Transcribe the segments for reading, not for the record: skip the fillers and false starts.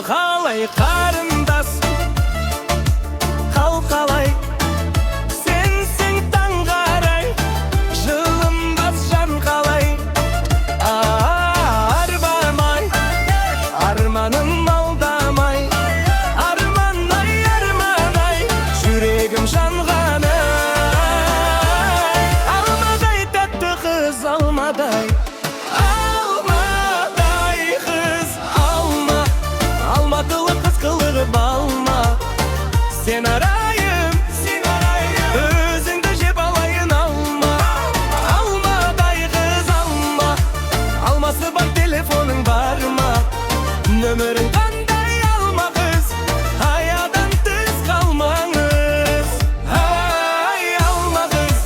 Қалай қарындас, қалай сенсің таңғарай, жылынбас жан қалай. Арбамай, арманым алдамай, арманай, жүрегім жанғаны. Алмадай тәтті қыз, алмадай, алмадай қыз, алма. Алматылы қыз қылығып алма. Сен арайым, өзіңді жеп алайын, алма. Алмадай қыз, алма. Алмасы бар телефоның бар ма? Нөмірін қандай, алма қыз? Аядан тыс қалмаңыз, ай, алма қыз.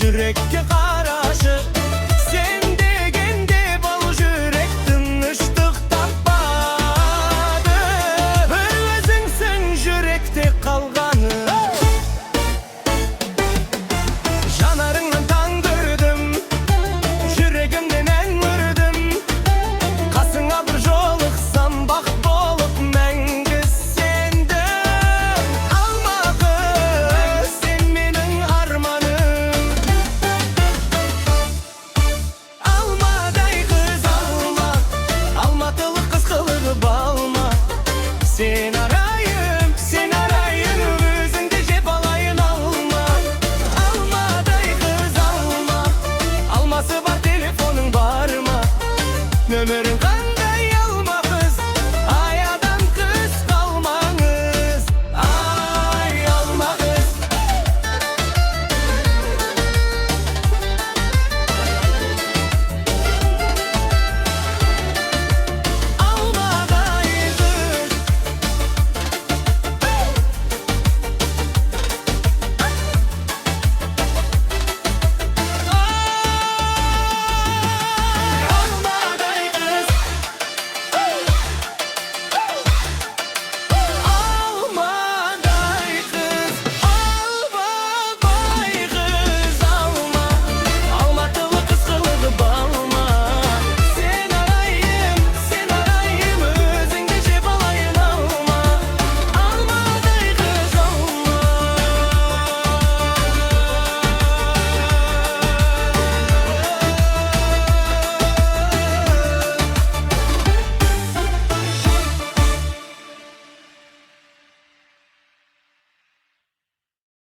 Yürekке karşı